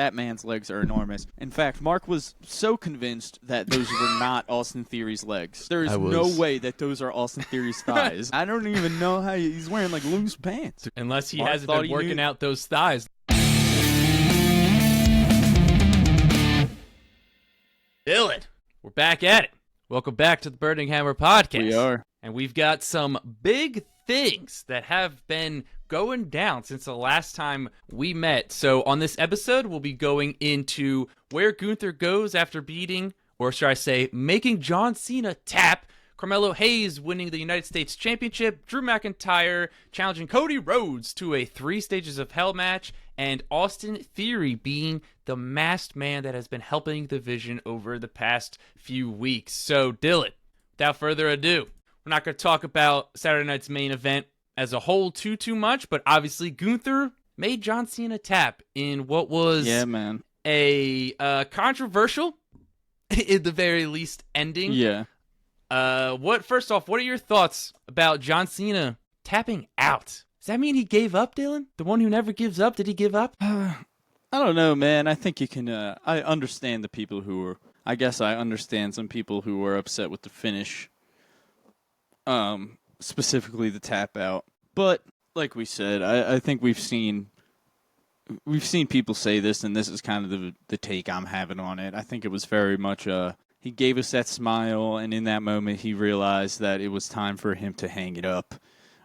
That man's legs are enormous. In fact, Mark was so convinced that those were not Austin Theory's legs. There is no way that those are Austin Theory's thighs. I don't even know how he's wearing, like, loose pants. Unless he hasn't been working out those thighs. Dylan, we're back at it. Welcome back to the Burning Hammer Podcast. We are. And we've got some big things that have been going down since the last time we met. So on this episode, we'll be going into where Gunther goes after beating, or should I say, making John Cena tap, Carmelo Hayes winning the United States Championship, Drew McIntyre challenging Cody Rhodes to a 3 Stages of Hell match, and Austin Theory being the masked man that has been helping the division over the past few weeks. So Dylan, without further ado, we're not going to talk about Saturday night's main event as a whole too much, but obviously Gunther made John Cena tap in what was a controversial, in the very least, ending. Yeah. First off, what are your thoughts about John Cena tapping out? Does that mean he gave up, Dylan? The one who never gives up, did he give up? I don't know, man. I think you can, I understand the people who were, I guess I understand some people who were upset with the finish. Specifically the tap out. But like we said, I think we've seen people say this, and this is kind of the take I'm having on it. I think it was very much he gave us that smile, and in that moment he realized that it was time for him to hang it up.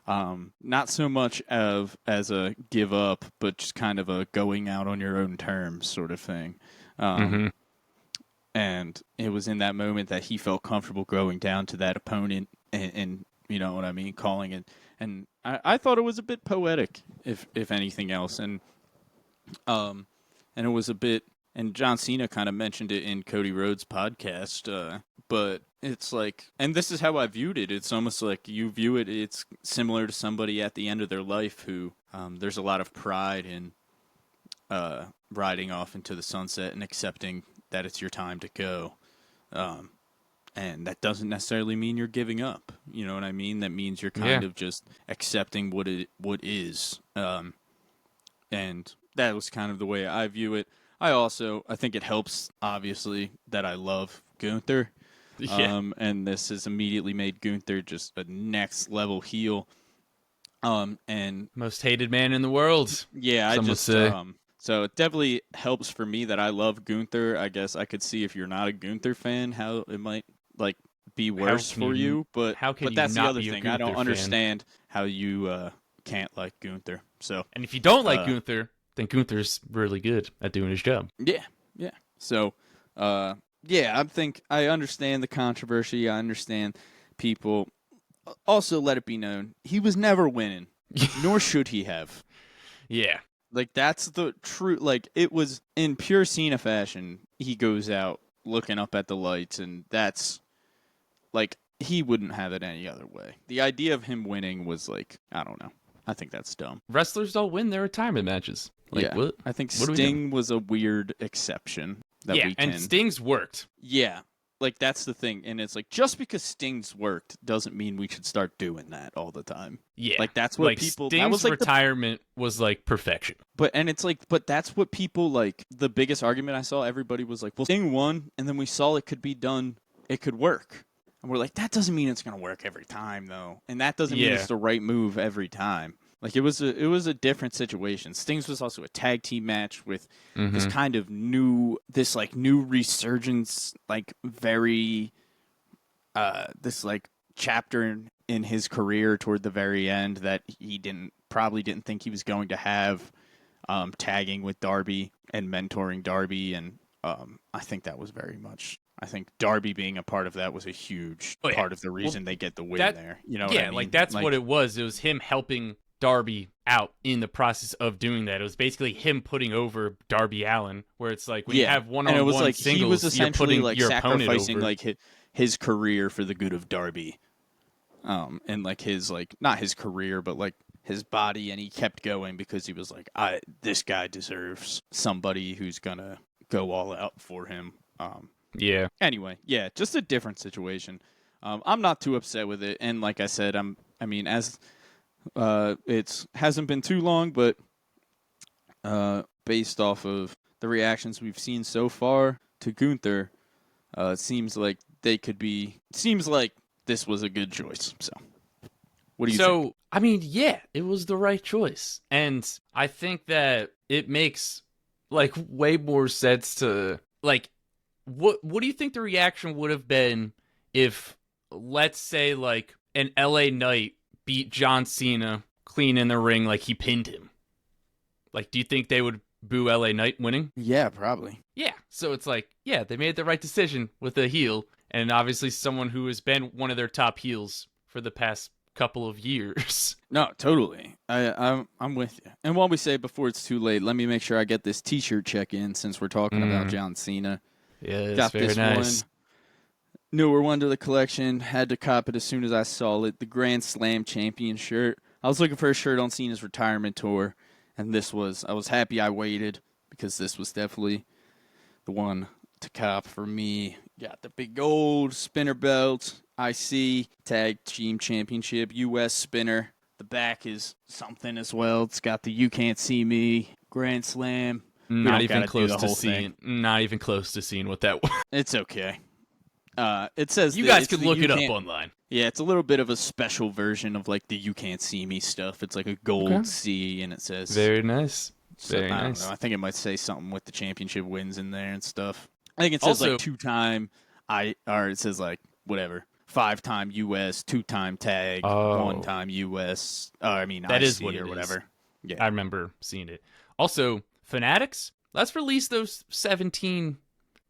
Not so much as a give up, but just kind of a going out on your own terms sort of thing. And it was in that moment that he felt comfortable going down to that opponent and you know what I mean, calling it. And I thought it was a bit poetic, if anything else. And it was a bit, and John Cena kind of mentioned it in Cody Rhodes' podcast, but it's like, and this is how I viewed it. It's almost like you view it, it's similar to somebody at the end of their life who there's a lot of pride in riding off into the sunset and accepting that it's your time to go. And that doesn't necessarily mean you're giving up. You know what I mean? That means you're kind of just accepting what is. And that was kind of the way I view it. I think it helps, obviously, that I love Gunther. And this has immediately made Gunther just a next level heel. And most hated man in the world. Yeah, some would say. So it definitely helps for me that I love Gunther. I guess I could see if you're not a Gunther fan how it might be worse for you. But that's the other thing. I don't understand how you can't like Gunther. So, and if you don't like Gunther, then Gunther's really good at doing his job. Yeah. So, I think I understand the controversy. I understand people. Also, let it be known, he was never winning, nor should he have. Yeah. That's the true, it was in pure Cena fashion. He goes out looking up at the lights, and that's, he wouldn't have it any other way. The idea of him winning was, I don't know. I think that's dumb. Wrestlers don't win their retirement matches. What? I think Sting was a weird exception that weekend. And Sting's worked. Yeah. That's the thing. And it's just because Sting's worked doesn't mean we should start doing that all the time. Yeah. That's what people... Sting's that was retirement was, perfection. But that's what people, the biggest argument I saw, everybody was well, Sting won, and then we saw it could be done, it could work. And we're that doesn't mean it's going to work every time, though. And that doesn't mean it's the right move every time. It was a different situation. Sting's was also a tag team match with this kind of new resurgence, very, this chapter in his career toward the very end that he probably didn't think he was going to have, tagging with Darby and mentoring Darby. And I think that was very much, I think Darby being a part of that was a huge part of the reason they get the win there. You know what I mean? That's what it was. It was him helping Darby out in the process of doing that. It was basically him putting over Darby Allin, where it's when you have one-on-one singles, he was essentially you're putting your sacrificing opponent over. his career for the good of Darby, and his not his career, but his body, and he kept going because he was this guy deserves somebody who's gonna go all out for him. Anyway, just a different situation. I'm not too upset with it, and like I said, it hasn't been too long, but based off of the reactions we've seen so far to Gunther, it seems like seems like this was a good choice. So, what do you think? I mean, yeah, it was the right choice. And I think that it makes like way more sense to like what do you think the reaction would have been if, let's say, like an LA Knight beat John Cena clean in the ring, like he pinned him? Like, do you think they would boo LA Knight winning? Yeah, probably. Yeah. So it's like, yeah, they made the right decision with a heel, and obviously someone who has been one of their top heels for the past couple of years. No, totally. I'm with you. And while we say before it's too late, let me make sure I get this T-shirt check in since we're talking about John Cena. Yeah, Got very this nice. one. Newer one to the collection. Had to cop it as soon as I saw it. The Grand Slam champion shirt. I was looking for a shirt on Cena's retirement tour, and I was happy I waited because this was definitely the one to cop for me. Got the big gold spinner belt, IC, Tag Team Championship, U.S. spinner. The back is something as well. It's got the You Can't See Me, Grand Slam. Not even close to seeing what that was. It's okay. It says you guys could look it up online. Yeah, it's a little bit of a special version of like the You Can't See Me stuff. It's like a gold C, and it says very nice. Very I nice. don't know. I think it might say something with the championship wins in there and stuff. I think it says also, like 2-time or it says like whatever 5-time US, 2-time tag, 1-time US. That IC is what or whatever. Yeah, I remember seeing it. Also, Fanatics, let's release those 17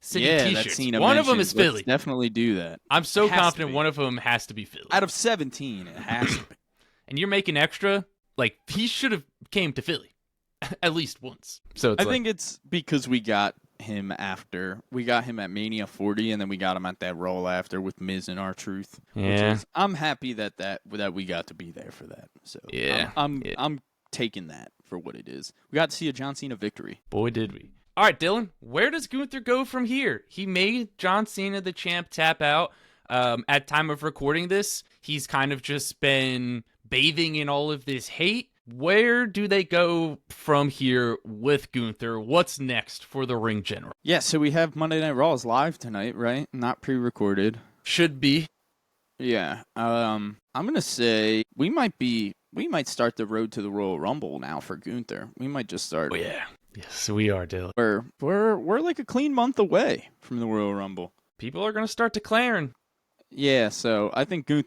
city T-shirts. One of them is Philly. Let's definitely do that. I'm so confident one of them has to be Philly. Out of 17, it has to be. And you're making extra. Like he should have came to Philly at least once. So I think it's because we got him after. We got him at Mania 40, and then we got him at that Raw after with Miz and R-Truth. Yeah, I'm happy that we got to be there for that. So yeah, I'm taking that for what it is. We got to see a John Cena victory. Boy, did we. All right, Dylan, where does Gunther go from here? He made John Cena the champ tap out. At time of recording this, he's kind of just been bathing in all of this hate. Where do they go from here with Gunther? What's next for the Ring General? Yeah, so we have Monday Night Raws live tonight, right? Not pre-recorded. Should be. Yeah. I'm gonna say we might start the road to the Royal Rumble now for Gunther. We might just start. Oh yeah. Yes, we are, Dylan. We're like a clean month away from the Royal Rumble. People are gonna start declaring. Yeah, so I think we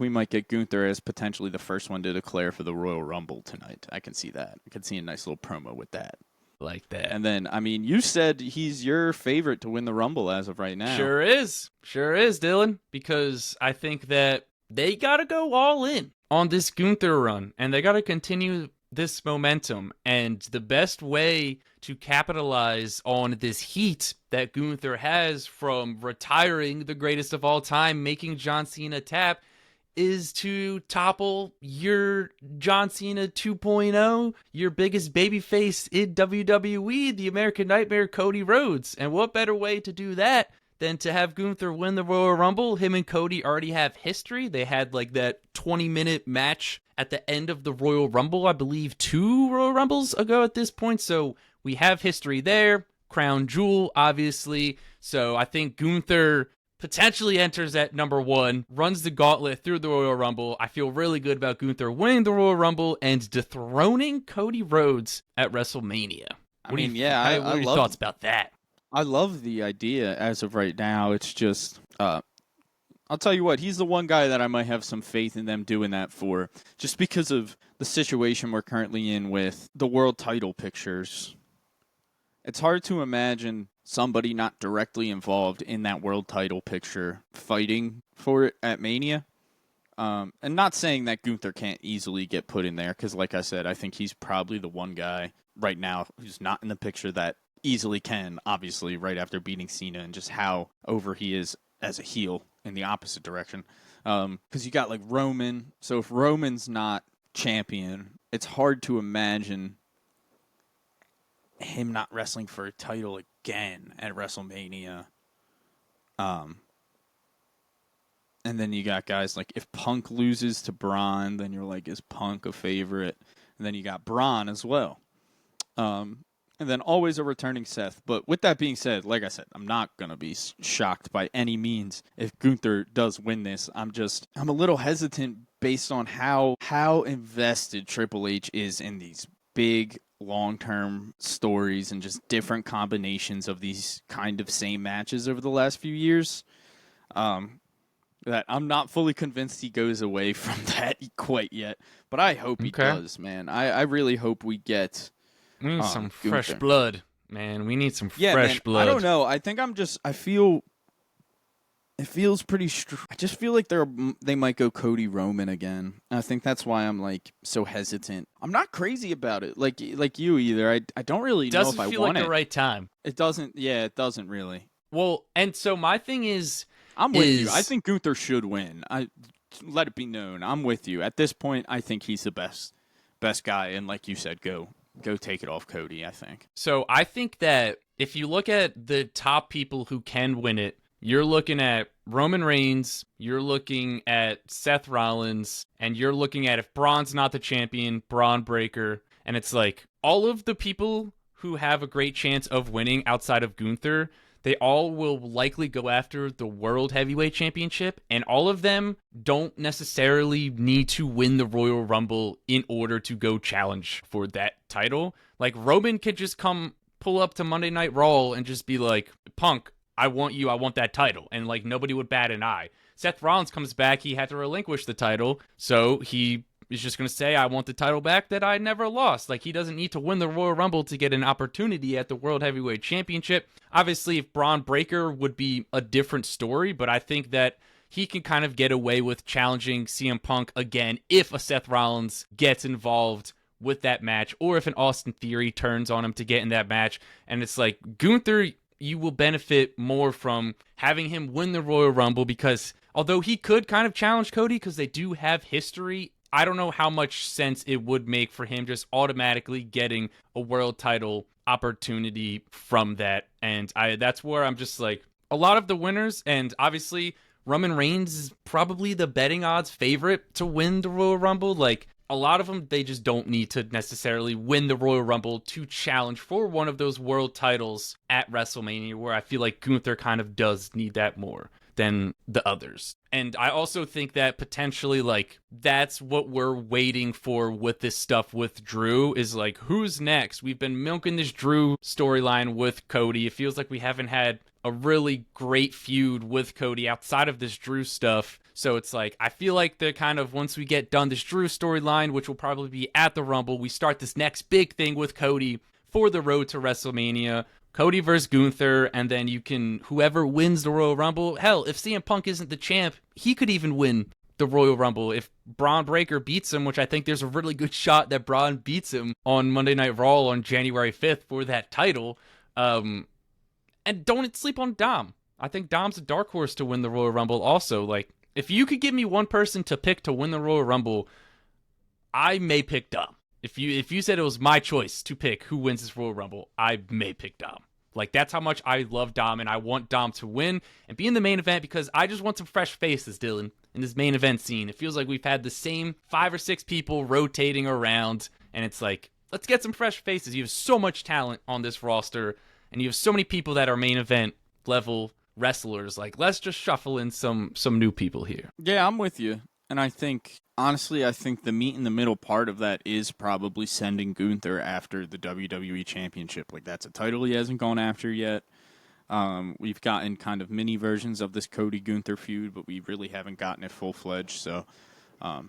might get Gunther as potentially the first one to declare for the Royal Rumble tonight. I can see that. I can see a nice little promo with that. Like that. And then, I mean, you said he's your favorite to win the Rumble as of right now. Sure is, Dylan, because I think that they got to go all in on this Gunther run, and they got to continue this momentum. And the best way to capitalize on this heat that Gunther has from retiring the greatest of all time, making John Cena tap, is to topple your John Cena 2.0, your biggest babyface in WWE, the American Nightmare, Cody Rhodes. And what better way to do that than to have Gunther win the Royal Rumble? Him and Cody already have history. They had like that 20-minute match at the end of the Royal Rumble, I believe 2 Royal Rumbles ago at this point. So we have history there. Crown Jewel, obviously. So I think Gunther potentially enters at number 1, runs the gauntlet through the Royal Rumble. I feel really good about Gunther winning the Royal Rumble and dethroning Cody Rhodes at WrestleMania. What are your thoughts about that? I love the idea as of right now. It's just, I'll tell you what, he's the one guy that I might have some faith in them doing that for, just because of the situation we're currently in with the world title pictures. It's hard to imagine somebody not directly involved in that world title picture fighting for it at Mania. And not saying that Gunther can't easily get put in there, because like I said, I think he's probably the one guy right now who's not in the picture that easily can, obviously, right after beating Cena, and just how over he is as a heel in the opposite direction. Because you got like Roman, so if Roman's not champion, it's hard to imagine him not wrestling for a title again at WrestleMania. And then you got guys like, if Punk loses to Braun, then you're like, is Punk a favorite? And then you got Braun as well. And then always a returning Seth. But with that being said, like I said, I'm not going to be shocked by any means if Gunther does win this. I'm a little hesitant based on how invested Triple H is in these big long-term stories and just different combinations of these kind of same matches over the last few years. That I'm not fully convinced he goes away from that quite yet. But I hope he does, man. I really hope we get... We need some Gunther. fresh blood, man. We need some fresh blood. I don't know. I think it feels pretty I just feel like they might go Cody Roman again. I think that's why I'm like so hesitant. I'm not crazy about it like you either. I don't really know if I want it. Doesn't feel like the right time. It doesn't. Yeah, it doesn't really. Well, and so my thing is... I'm with you. I think Gunther should win. Let it be known. I'm with you. At this point, I think he's the best guy. And like you said, go take it off Cody, I think. So I think that if you look at the top people who can win it, you're looking at Roman Reigns, you're looking at Seth Rollins, and you're looking at, if Braun's not the champion, Braun Breaker. And it's like all of the people who have a great chance of winning outside of Gunther, they all will likely go after the World Heavyweight Championship, and all of them don't necessarily need to win the Royal Rumble in order to go challenge for that title. Like, Roman could just pull up to Monday Night Raw and just be like, Punk, I want you, I want that title. And, like, nobody would bat an eye. Seth Rollins comes back, he had to relinquish the title, so he is just going to say, I want the title back that I never lost. Like, he doesn't need to win the Royal Rumble to get an opportunity at the World Heavyweight Championship. Obviously, if Braun Breaker would be a different story, but I think that he can kind of get away with challenging CM Punk again if a Seth Rollins gets involved with that match, or if an Austin Theory turns on him to get in that match. And it's like, Gunther, you will benefit more from having him win the Royal Rumble, because although he could kind of challenge Cody because they do have history, I don't know how much sense it would make for him just automatically getting a world title opportunity from that. And that's where I'm just like, a lot of the winners, and obviously Roman Reigns is probably the betting odds favorite to win the Royal Rumble. Like, a lot of them, they just don't need to necessarily win the Royal Rumble to challenge for one of those world titles at WrestleMania, where I feel like Gunther kind of does need that more than the others. And I also think that potentially, like, that's what we're waiting for with this stuff with Drew, is like, who's next? We've been milking this Drew storyline with Cody. It feels like we haven't had a really great feud with Cody outside of this Drew stuff. So it's like, I feel like they're kind of, once we get done this Drew storyline, which will probably be at the Rumble, we start this next big thing with Cody for the road to WrestleMania. Cody versus Gunther, and then you can, whoever wins the Royal Rumble, hell, if CM Punk isn't the champ, he could even win the Royal Rumble. If Braun Breaker beats him, which I think there's a really good shot that Braun beats him on Monday Night Raw on January 5th for that title. And don't sleep on Dom. I think Dom's a dark horse to win the Royal Rumble also. Like, if you could give me one person to pick to win the Royal Rumble, I may pick Dom. If you said it was my choice to pick who wins this Royal Rumble, I may pick Dom. Like, that's how much I love Dom, and I want Dom to win and be in the main event, because I just want some fresh faces, Dylan, in this main event scene. It feels like we've had the same 5 or 6 people rotating around, and it's like, let's get some fresh faces. You have so much talent on this roster, and you have so many people that are main event level wrestlers. Like, let's just shuffle in some new people here. Yeah, I'm with you. And I think, honestly, the meat in the middle part of that is probably sending Gunther after the WWE Championship. Like, that's a title he hasn't gone after yet. We've gotten kind of mini versions of this Cody Gunther feud, but we really haven't gotten it full-fledged. So I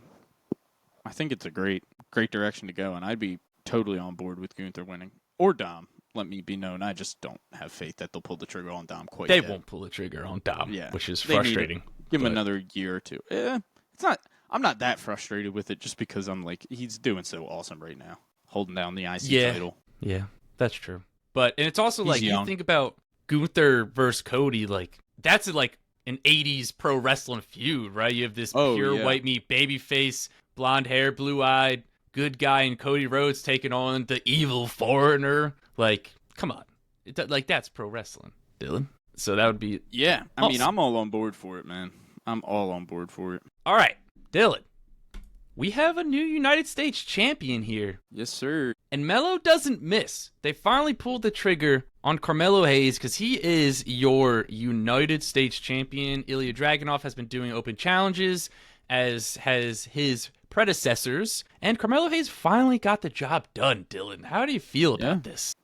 think it's a great direction to go, and I'd be totally on board with Gunther winning. Or Dom. Let me be known. I just don't have faith that they'll pull the trigger on Dom quite yet. They won't pull the trigger on Dom, yeah, which is frustrating. Give him another year or two. It's not. I'm not that frustrated with it, just because I'm like, he's doing so awesome right now, holding down the IC title. Yeah, that's true. And it's also he's like, young. You think about Gunther versus Cody, like, that's like an 80s pro wrestling feud, right? You have this pure white meat babyface, blonde hair, blue-eyed, good guy, and Cody Rhodes taking on the evil foreigner. Like, come on. That's pro wrestling, Dylan. So that would be... Yeah, I mean, I'm all on board for it, man. I'm all on board for it. All right, Dylan. we have a new United States champion here. Yes, sir. And Melo doesn't miss. They finally pulled the trigger on Carmelo Hayes because he is your United States champion. Ilya Dragunov has been doing open challenges, as has his predecessors. And Carmelo Hayes finally got the job done, Dylan. How do you feel about this?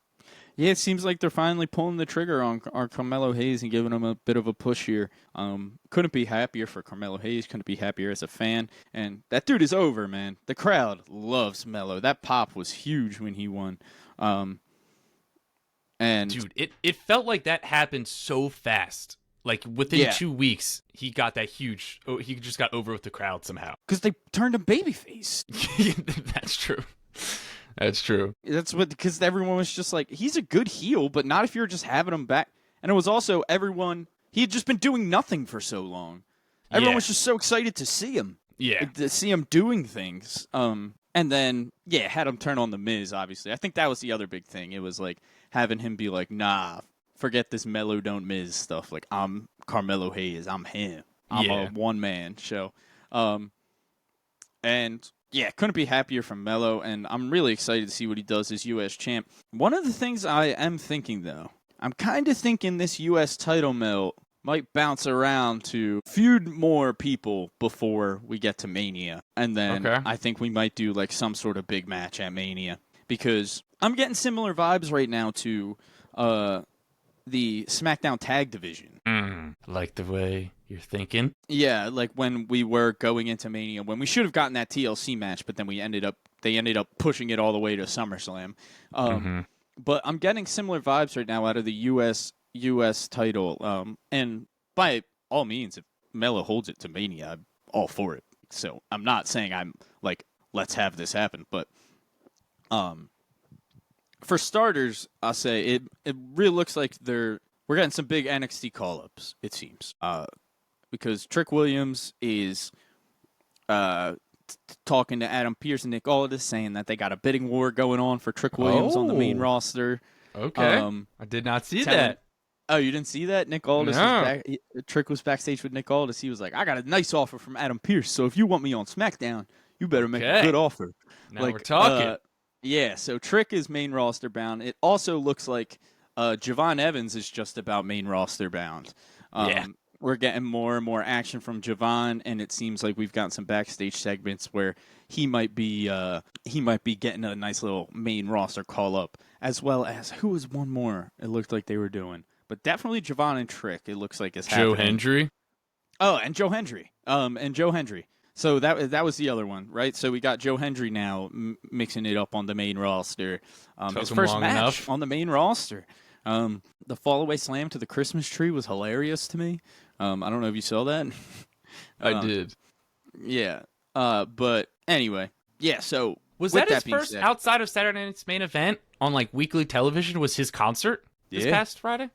Yeah, it seems like they're finally pulling the trigger on Carmelo Hayes and giving him a bit of a push here. Couldn't be happier for Carmelo Hayes. Couldn't be happier as a fan. And that dude is over, man. The crowd loves Melo. That pop was huge when he won. And dude, it felt like that happened so fast. Like within 2 weeks, he got that huge. Oh, he just got over with the crowd somehow. Because they turned him babyface. That's true. That's true. That's what, because everyone was just like, he's a good heel, but not if you're just having him back. And it was also everyone, he had just been doing nothing for so long. Everyone was just so excited to see him. Yeah. To see him doing things. And then, had him turn on The Miz, obviously. I think that was the other big thing. It was like having him be like, nah, forget this Melo don't Miz stuff. Like, I'm Carmelo Hayes. I'm him. I'm a one-man show. And yeah, couldn't be happier for Melo, and I'm really excited to see what he does as U.S. champ. One of the things I am thinking, though, I'm kind of thinking this U.S. title belt might bounce around to feud more people before we get to Mania. And then I think we might do like some sort of big match at Mania. Because I'm getting similar vibes right now to the SmackDown Tag Division. Like the way you're thinking? Yeah, like when we were going into Mania, when we should have gotten that TLC match, but then they ended up pushing it all the way to SummerSlam. But I'm getting similar vibes right now out of the U.S. title. And by all means, if Melo holds it to Mania, I'm all for it. So I'm not saying I'm like, let's have this happen. But for starters, I'll say it really looks like we're getting some big NXT call-ups, it seems. Because Trick Williams is talking to Adam Pearce and Nick Aldis, saying that they got a bidding war going on for Trick Williams on the main roster. Okay. I did not see that. Oh, you didn't see that? Nick Aldis was back. Trick was backstage with Nick Aldis. He was like, I got a nice offer from Adam Pearce, so if you want me on SmackDown, you better make a good offer. Now we're talking. Yeah, so Trick is main roster bound. It also looks like Javon Evans is just about main roster bound. We're getting more and more action from Javon, and it seems like we've got some backstage segments where he might be getting a nice little main roster call up, as well as who was one more? It looked like they were doing, but definitely Javon and Trick. It looks like it's happening. Joe Hendry. Oh, and Joe Hendry. So that was the other one, right? So we got Joe Hendry now mixing it up on the main roster. His first match on the main roster. The fallaway slam to the Christmas tree was hilarious to me. I don't know if you saw that. I did. Yeah. But anyway, yeah. So was that his first outside of Saturday Night's Main Event on like weekly television? Was his concert this past Friday?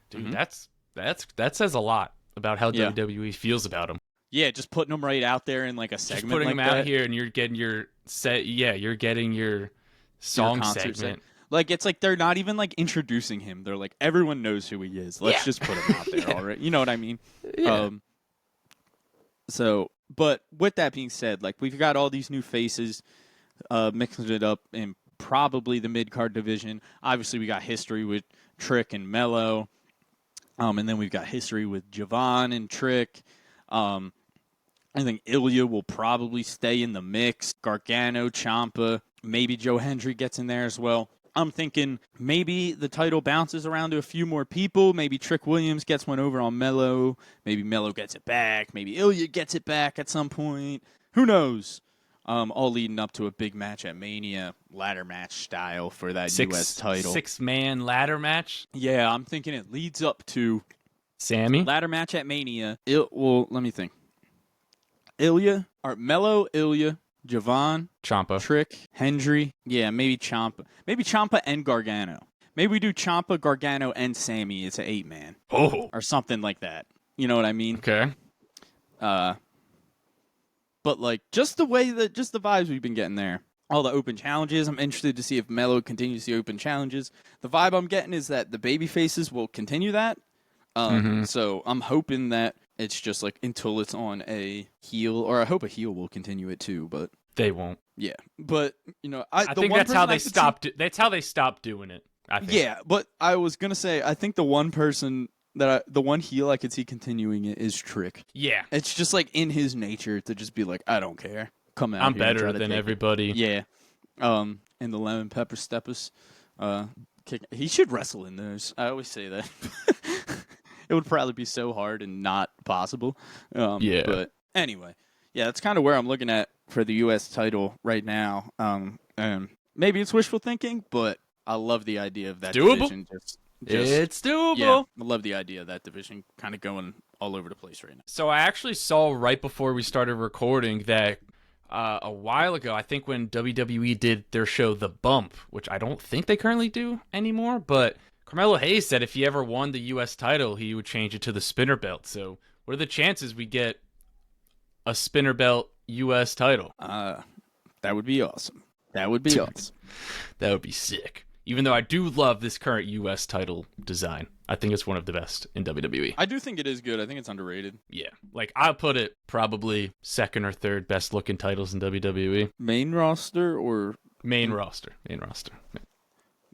Dude, that says a lot about how WWE feels about him. Yeah, just putting him right out there in like a segment. Just putting like him that. out here, and you're getting your set. Yeah, you're getting your song segment. Like, it's like they're not even, like, introducing him. They're like, everyone knows who he is. Let's just put him out there already. You know what I mean? Yeah. But with that being said, like, we've got all these new faces mixing it up in probably the mid-card division. Obviously, we got history with Trick and Melo. And then we've got history with Javon and Trick. I think Ilya will probably stay in the mix. Gargano, Ciampa, maybe Joe Hendry gets in there as well. I'm thinking maybe the title bounces around to a few more people. Maybe Trick Williams gets one over on Melo. Maybe Melo gets it back. Maybe Ilya gets it back at some point. Who knows? All leading up to a big match at Mania, ladder match style for that U.S. title. 6-man ladder match? Yeah, I'm thinking it leads up to Sammy? Ladder match at Mania. Well, let me think. Melo, Ilya, Javon, Ciampa, Trick, Hendry. Yeah, maybe Ciampa. Maybe Ciampa and Gargano. Maybe we do Ciampa, Gargano, and Sammy. It's an 8-man. Oh. Or something like that. You know what I mean? Okay. But like just the vibes we've been getting there. All the open challenges. I'm interested to see if Melo continues the open challenges. The vibe I'm getting is that the baby faces will continue that. So I'm hoping that it's just like until it's on a heel, or I hope a heel will continue it too. But They won't. Yeah, but I think that's how they stopped. That's how they stopped doing it. I think. Yeah, but I was gonna say I think the one person the one heel I could see continuing it is Trick. Yeah, it's just like in his nature to just be like, I don't care, come out. I'm better than everybody. Yeah, and the lemon pepper steppers, he should wrestle in those. I always say that. It would probably be so hard and not possible. Yeah, but anyway, yeah, that's kind of where I'm looking at for the U.S. title right now. And maybe it's wishful thinking, but I love the idea of that division. It's doable. Yeah, I love the idea of that division kind of going all over the place right now. So I actually saw right before we started recording that a while ago, I think when WWE did their show The Bump, which I don't think they currently do anymore, but Carmelo Hayes said if he ever won the U.S. title, he would change it to the spinner belt. So what are the chances we get a spinner belt U.S. title? That would be awesome. That would be awesome. That would be sick. Even though I do love this current U.S. title design. I think it's one of the best in WWE. I do think it is good. I think it's underrated. Yeah. Like, I'll put it probably second or third best looking titles in WWE. Main roster or? Main roster. Main roster.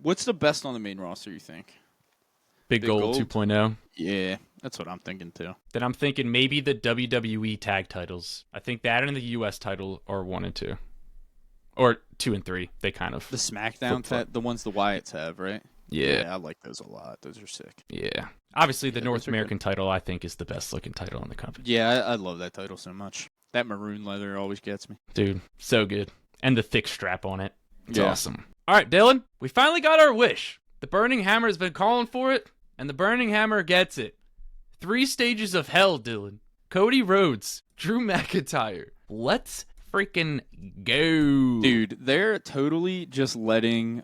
What's the best on the main roster, you think? Big Gold 2.0. Yeah, that's what I'm thinking too. Then I'm thinking maybe the WWE tag titles. I think that and the U.S. title are 1 and 2. Or 2 and 3. They kind of. The SmackDown, the ones the Wyatts have, right? Yeah. I like those a lot. Those are sick. Yeah. Obviously, the North American title, I think, is the best looking title in the company. Yeah, I love that title so much. That maroon leather always gets me. Dude, so good. And the thick strap on it. It's awesome. All right, Dylan, we finally got our wish. The Burning Hammer has been calling for it, and the Burning Hammer gets it. 3 stages of hell, Dylan. Cody Rhodes, Drew McIntyre. Let's freaking go. Dude, they're totally just letting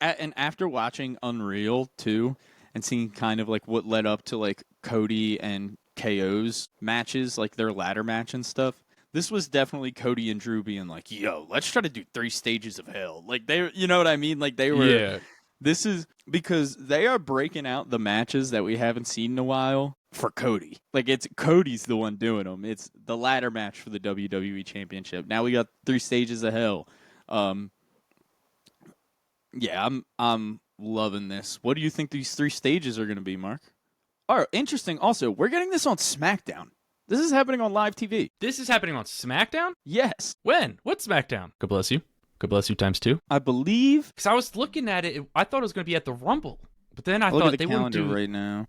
and after watching Unreal too and seeing kind of like what led up to like Cody and KO's matches, like their ladder match and stuff. This was definitely Cody and Drew being like, yo, let's try to do 3 stages of hell. Like they, you know what I mean? Like they were This is because they are breaking out the matches that we haven't seen in a while for Cody. Like, it's Cody's the one doing them. It's the ladder match for the WWE Championship. Now we got 3 stages of hell. Yeah, I'm loving this. What do you think these 3 stages are going to be, Mark? Oh, interesting. Also, we're getting this on SmackDown. This is happening on live TV. This is happening on SmackDown? Yes. When? What SmackDown? God bless you. God bless you times 2. I believe. Because I was looking at it, I thought it was going to be at the Rumble. But then I thought they wouldn't do right now.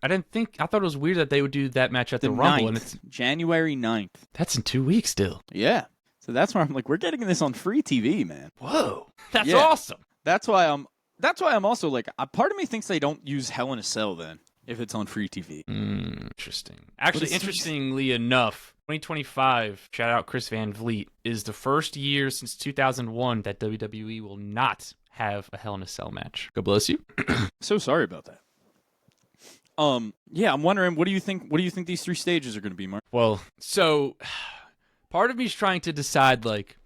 I thought it was weird that they would do that match at the Rumble. 9th, and it's January 9th. That's in 2 weeks still. Yeah. So that's why I'm like, we're getting this on free TV, man. Whoa. That's awesome. That's why I'm also like, a part of me thinks they don't use Hell in a Cell then, if it's on free TV. Interesting. Actually, interestingly enough, 2025, shout out Chris Van Vliet, is the first year since 2001 that WWE will not have a Hell in a Cell match. God bless you. So sorry about that. Yeah, I'm wondering, what do you think these 3 stages are going to be, Mark? Well, so part of me is trying to decide, like,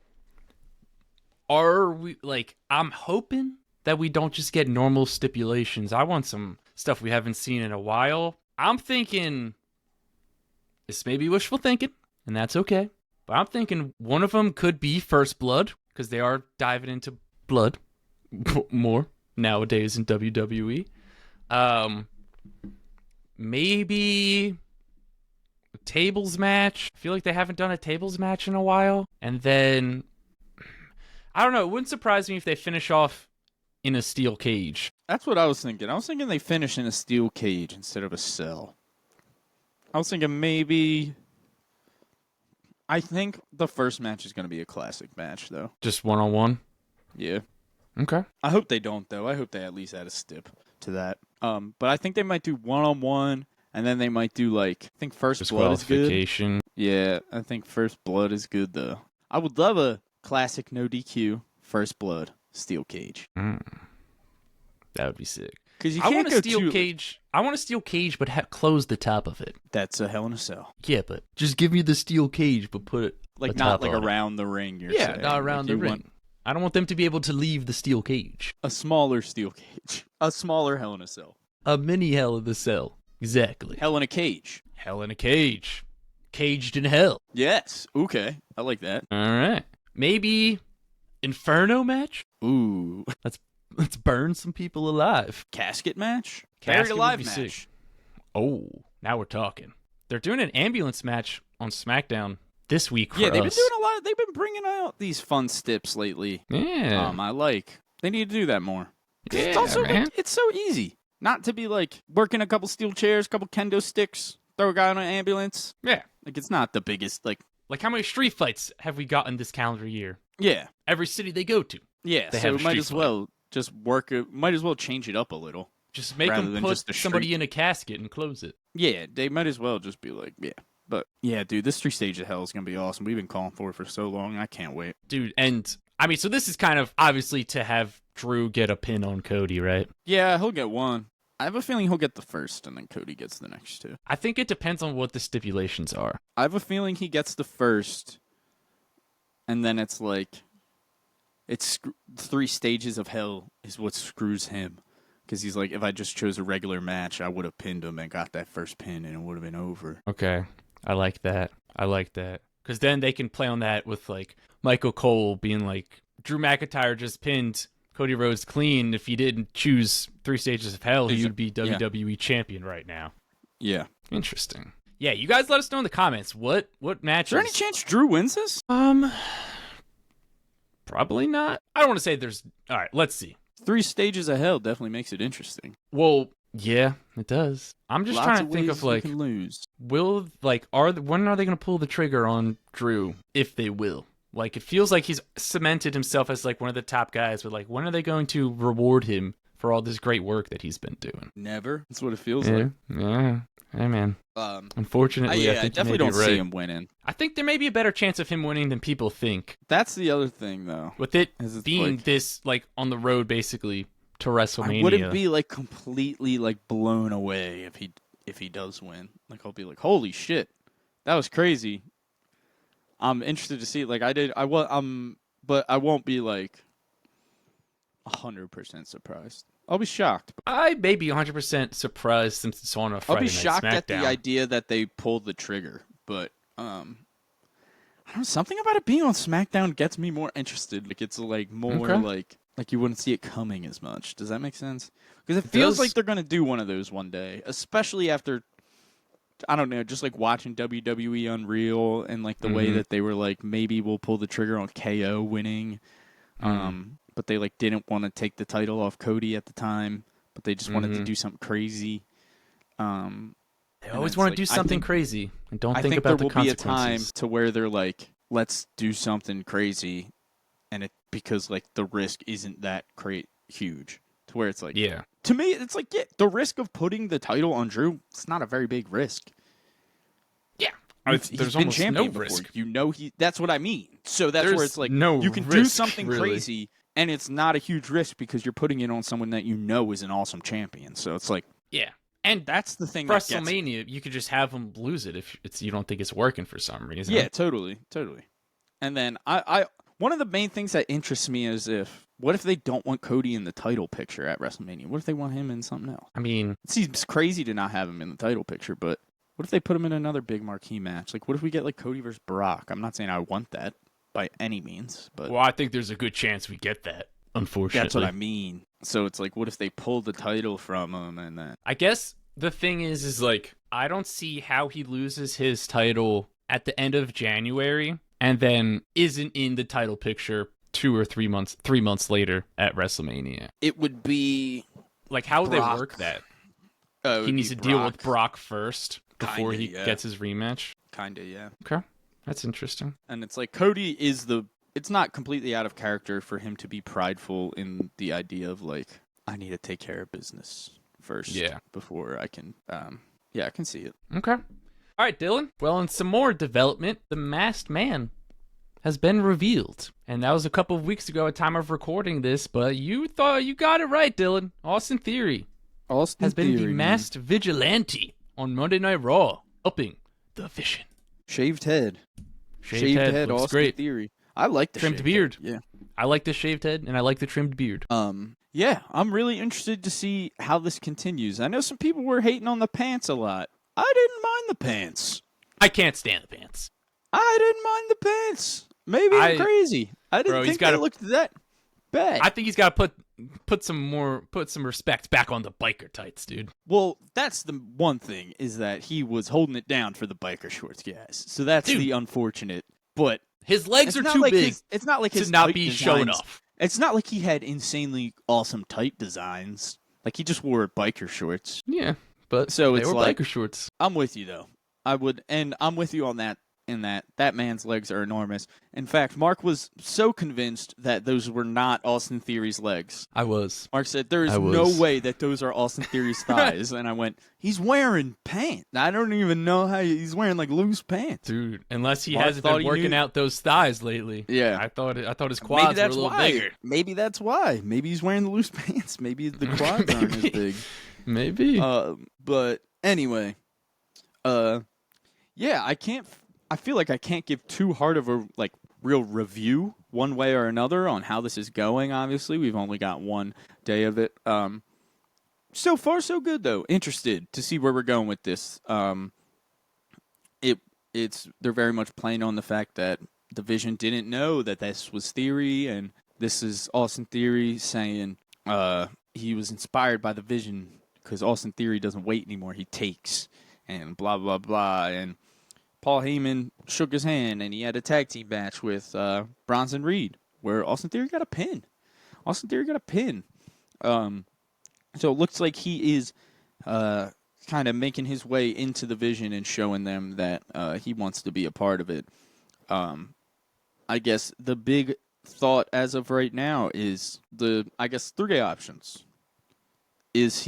are we, like, I'm hoping that we don't just get normal stipulations. I want some stuff we haven't seen in a while. I'm thinking, this may be wishful thinking, and that's okay, but I'm thinking one of them could be First Blood, because they are diving into blood more nowadays in WWE. Maybe a tables match. I feel like they haven't done a tables match in a while. And then, I don't know, it wouldn't surprise me if they finish off in a steel cage. That's what I was thinking. I was thinking they finish in a steel cage instead of a cell. I was thinking maybe... I think the first match is going to be a classic match, though. Just one-on-one? Yeah. Okay. I hope they don't, though. I hope they at least add a stip to that. But I think they might do one-on-one, and then they might do, like, I think First Blood is good. Yeah, I think First Blood is good, though. I would love a classic no DQ First Blood steel cage. That would be sick. Because you can't want a steel cage. I want a steel cage, but close the top of it. That's a Hell in a Cell. Yeah, but just give me the steel cage, but put it like not like around the ring. You're saying. Not around the ring. I don't want them to be able to leave the steel cage. A smaller steel cage. A smaller Hell in a Cell. A mini Hell in a Cell. Exactly. Hell in a cage. Hell in a cage. Caged in Hell. Yes. Okay. I like that. All right. Maybe Inferno match? Ooh. Let's burn some people alive. Casket match? Casket Buried alive would be match. sick. Oh, now we're talking. They're doing an ambulance match on SmackDown this week for Yeah, they've us. been doing a lot. They've been bringing out these fun stips lately. Yeah. I like. They need to do that more. Yeah, It's also man. like, it's so easy not to be like working a couple steel chairs, a couple kendo sticks, throw a guy on an ambulance. Yeah. Like it's not the biggest. Like How many street fights have we gotten this calendar year? yeah, Every city they go to. yeah. They So have a might street as fight. well just work. Might as well change it up a little. Just make Rather them than put just a somebody street- in a casket and close it. Yeah, they might as well just be like yeah. But yeah, dude, this 3 Stage of Hell is gonna be awesome. We've been calling for it for so long. I can't wait. Dude, and I mean, so this is kind of obviously to have Drew get a pin on Cody, right? Yeah, he'll get one. I have a feeling he'll get the first, and then Cody gets the next 2. I think it depends on what the stipulations are. I have a feeling he gets the first, and then it's like, 3 Stages of Hell is what screws him. Because he's like, if I just chose a regular match, I would have pinned him and got that first pin, and it would have been over. Okay. I like that. Because then they can play on that with, like, Michael Cole being like, Drew McIntyre just pinned Cody Rhodes clean. If he didn't choose 3 Stages of Hell, he would be WWE champion right now. Yeah. Interesting. Yeah, you guys let us know in the comments. What matches? Is there any chance Drew wins this? Probably not. I don't want to say there's... All right, let's see. 3 Stages of Hell definitely makes it interesting. Well, yeah, it does. I'm just trying to think of, like, you can lose. when are they going to pull the trigger on Drew, if they will? Like, it feels like he's cemented himself as, like, one of the top guys, but, like, when are they going to reward him for all this great work that he's been doing? Never. That's what it feels like. Yeah. Hey, man. Unfortunately, I think definitely you may don't be right. see him winning. I think there may be a better chance of him winning than people think. That's the other thing, though. With it Is it's being like- this, like, on the road, basically, to WrestleMania. I wouldn't be like completely like blown away if he does win. Like I'll be like, holy shit, that was crazy. I'm interested to see it. Like but I won't be like 100% surprised. I'll be shocked. I may be 100% surprised since it's on a Friday I'll be Night shocked at the SmackDown. idea that they pulled the trigger, but I don't know, something about it being on SmackDown gets me more interested. Like it's like more Okay. like you wouldn't see it coming as much. Does that make sense? Because it feels does. like they're gonna do one of those one day, especially after I don't know, just like watching WWE Unreal and like the way that they were like maybe we'll pull the trigger on KO winning, but they like didn't want to take the title off Cody at the time, but they just wanted to do something crazy. They and always it's want to like, do I something think- crazy and don't I think think about there the will be a time consequences. to where they're like, let's do something crazy, and it because like the risk isn't that huge. To where it's like, Yeah. to me, it's like the risk of putting the title on Drew, it's not a very big risk. Yeah. He's There's been almost champion no before. risk. You know that's what I mean. So that's There's where it's like no you can do risk, something really. crazy, and it's not a huge risk because you're putting it on someone that you know is an awesome champion. So it's like Yeah. And that's the thing. That gets me. WrestleMania, you could just have them lose it if you don't think it's working for some reason. Yeah, totally. And then I one of the main things that interests me is what if they don't want Cody in the title picture at WrestleMania? What if they want him in something else? I mean, It seems crazy to not have him in the title picture, but what if they put him in another big marquee match? Like, what if we get like Cody versus Brock? I'm not saying I want that by any means, but well, I think there's a good chance we get that, unfortunately. that's what I mean. So it's like, what if they pull the title from him and then? I guess the thing is like, I don't see how he loses his title at the end of January and then isn't in the title picture 2 or 3 months later at WrestleMania. It would be Like, how would they Brock. work that? it would He needs be to deal with Brock. Brock first before Kinda, he yeah. gets his rematch. Kinda, yeah. Okay. That's interesting. And it's like Cody is it's not completely out of character for him to be prideful in the idea of like, I need to take care of business first. Yeah. Before I can, I can see it. Okay. All right, Dylan. Well, in some more development, the Masked Man has been revealed. And that was a couple of weeks ago at time of recording this, but you thought you got it right, Dylan. Austin Theory Austin has been the Theory, man. masked vigilante on Monday Night Raw, upping the vision. Shaved head. Shaved head looks Austin great. Theory. I like the Trimmed shaved beard. head. Yeah. I like the shaved head, and I like the trimmed beard. Yeah, I'm really interested to see how this continues. I know some people were hating on the pants a lot. I didn't mind the pants. I can't stand the pants. I didn't mind the pants. Maybe I'm crazy. I didn't think they looked that bad. I think he's got to put some respect back on the biker tights, dude. Well, that's the one thing, is that he was holding it down for the biker shorts, guys. So that's the unfortunate. But his legs are too big. It's not like his to not tight be designs, showing off. It's not like he had insanely awesome tight designs. Like, he just wore biker shorts. Yeah, but so they it's were like, biker shorts. I'm with you, though. I'm with you on that. In that man's legs are enormous. In fact, Mark was so convinced that those were not Austin Theory's legs. I was. Mark said, there is no way that those are Austin Theory's thighs. And I went, he's wearing pants. I don't even know how he's wearing, like, loose pants. Dude, unless he hasn't been working out those thighs lately. Yeah. I thought his quads were a little bigger. Maybe that's why. Maybe he's wearing the loose pants. Maybe the quads aren't as big. Maybe. But anyway, yeah, I feel like I can't give too hard of a real review one way or another on how this is going. Obviously, we've only got one day of it. So far, so good though. Interested to see where we're going with this. They're very much playing on the fact that the Vision didn't know that this was Theory, and this is Austin Theory saying he was inspired by the Vision because Austin Theory doesn't wait anymore; he takes, and blah blah blah, and Paul Heyman shook his hand, and he had a tag team match with Bronson Reed, where Austin Theory got a pin. So it looks like he is kind of making his way into the Vision and showing them that he wants to be a part of it. I guess the big thought as of right now is three options. Is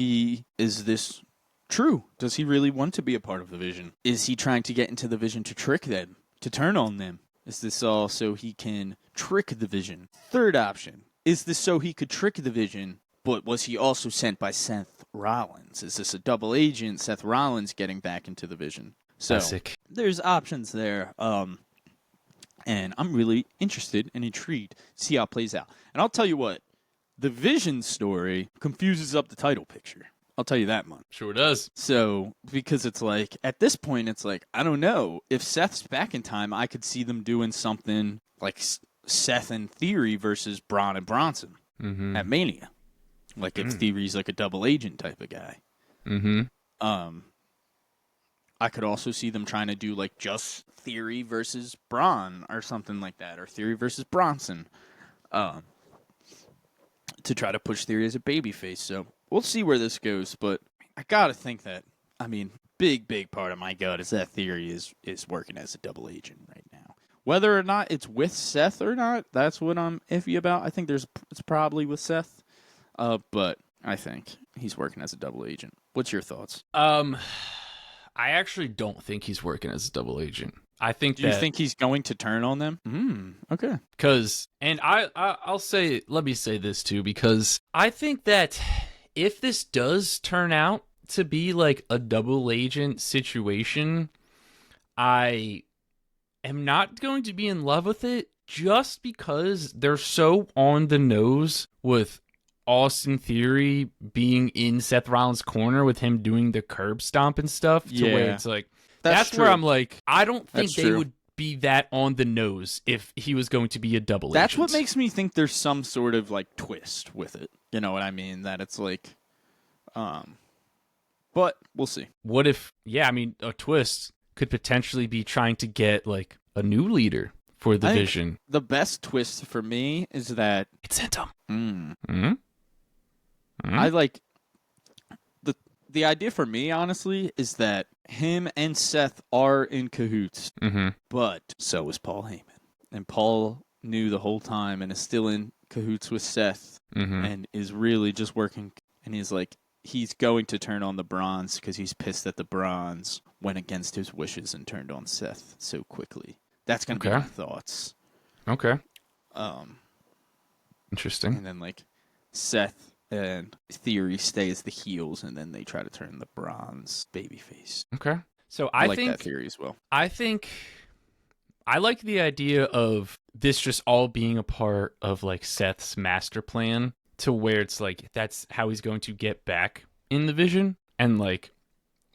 this true? Does he really want to be a part of the Vision? Is he trying to get into the Vision to trick them, to turn on them? Is this all so he can trick the Vision? Third option, is this so he could trick the Vision, but was he also sent by Seth Rollins? Is this a double agent, Seth Rollins getting back into the Vision? So there's options there, and I'm really interested and intrigued to see how it plays out. And I'll tell you what, the Vision story confuses up the title picture. I'll tell you that much. Sure does. So, because it's like, at this point, it's like, I don't know. If Seth's back in time, I could see them doing something like Seth and Theory versus Braun and Bronson at Mania. Like, if Theory's like a double agent type of guy. I could also see them trying to do like just Theory versus Braun or something like that. Or Theory versus Bronson. To try to push Theory as a babyface. So, we'll see where this goes, but I gotta think that, big part of my gut is that Theory is working as a double agent right now. Whether or not it's with Seth or not, that's what I'm iffy about. I think it's probably with Seth, but I think he's working as a double agent. What's your thoughts? I actually don't think he's working as a double agent. I think. Do you think he's going to turn on them? Okay. I'll say, let me say this too, because I think that if this does turn out to be like a double agent situation, I am not going to be in love with it just because they're so on the nose with Austin Theory being in Seth Rollins' corner with him doing the curb stomp and stuff to where it's like, that's where I'm like, I don't think they would be that on the nose if he was going to be a double agent. That's what makes me think there's some sort of like twist with it. You know what I mean? That it's like, but we'll see. What if, a twist could potentially be trying to get like a new leader for the Vision. The best twist for me is that it's Centum. I like the idea for me, honestly, is that him and Seth are in cahoots, but so is Paul Heyman. And Paul knew the whole time and is still in cahoots with Seth and is really just working. And he's like, he's going to turn on the Bronze because he's pissed that the Bronze went against his wishes and turned on Seth so quickly. That's going to be my thoughts. Okay. Interesting. And then, like, Seth and Theory stay as the heels, and then they try to turn the Bronze babyface. Okay. So I like think that theory as well. I think I like the idea of this just all being a part of like Seth's master plan to where it's like that's how he's going to get back in the Vision, and like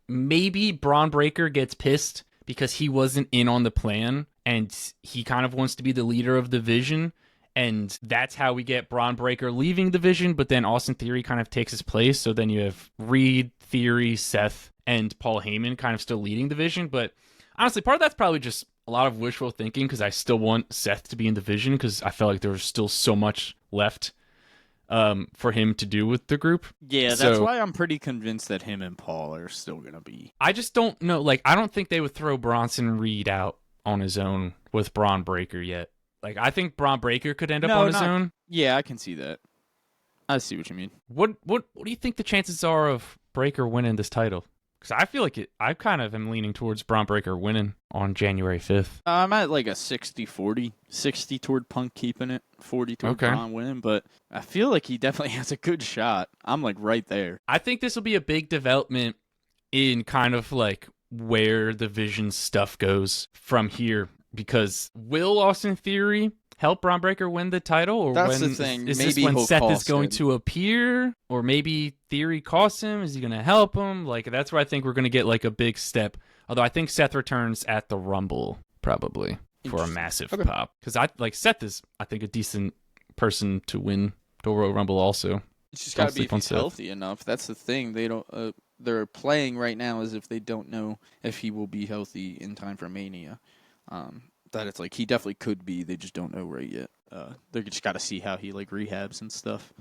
maybe Braun Breaker gets pissed because he wasn't in on the plan and he kind of wants to be the leader of the Vision. And that's how we get Braun Breaker leaving the Vision, but then Austin Theory kind of takes his place. So then you have Reed, Theory, Seth, and Paul Heyman kind of still leading the Vision. But honestly, part of that's probably just a lot of wishful thinking because I still want Seth to be in the Vision because I felt like there was still so much left for him to do with the group. Yeah, that's why I'm pretty convinced that him and Paul are still going to be. I just don't know. Like, I don't think they would throw Bronson Reed out on his own with Braun Breaker yet. Like, I think Braun Breaker could end up on his own. Yeah, I can see that. I see what you mean. What do you think the chances are of Breaker winning this title? Because I feel like I kind of am leaning towards Braun Breaker winning on January 5th. I'm at like a 60-40. 60 toward Punk keeping it, 40 toward Braun winning. But I feel like he definitely has a good shot. I'm like right there. I think this will be a big development in kind of like where the Vision stuff goes from here. Because will Austin Theory help Braun Breaker win the title? Or that's when, the thing. Is maybe this when Seth is going to appear? Or maybe Theory costs him? Is he going to help him? Like, that's where I think we're going to get like a big step. Although I think Seth returns at the Rumble, probably, for a massive pop. Because Seth is, I think, a decent person to win the Royal Rumble also. It's just got to be if he's healthy enough. That's the thing. They don't. They're playing right now as if they don't know if he will be healthy in time for Mania. That it's like he definitely could be. They just don't know right yet. They just got to see how he like rehabs and stuff.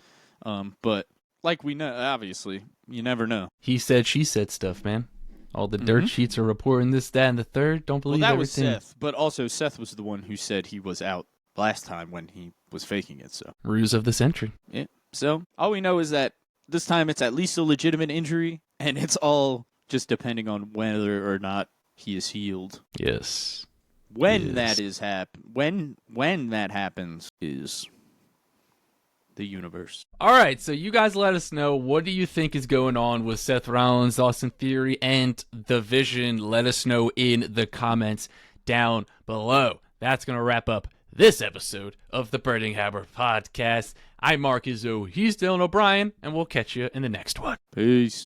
But like we know, obviously, you never know. He said, she said stuff, man. All the dirt sheets are reporting this, that, and the third. Don't believe everything. Was Seth, but also Seth was the one who said he was out last time when he was faking it. So ruse of the century. Yeah. So all we know is that this time it's at least a legitimate injury, and it's all just depending on whether or not he is healed. Yes. When that happens is the universe. All right, so you guys let us know, what do you think is going on with Seth Rollins, Austin Theory, and the Vision? Let us know in the comments down below. That's going to wrap up this episode of the Burning Hammer Podcast. I'm Mark Izzo, he's Dylan O'Brien, and we'll catch you in the next one. Peace.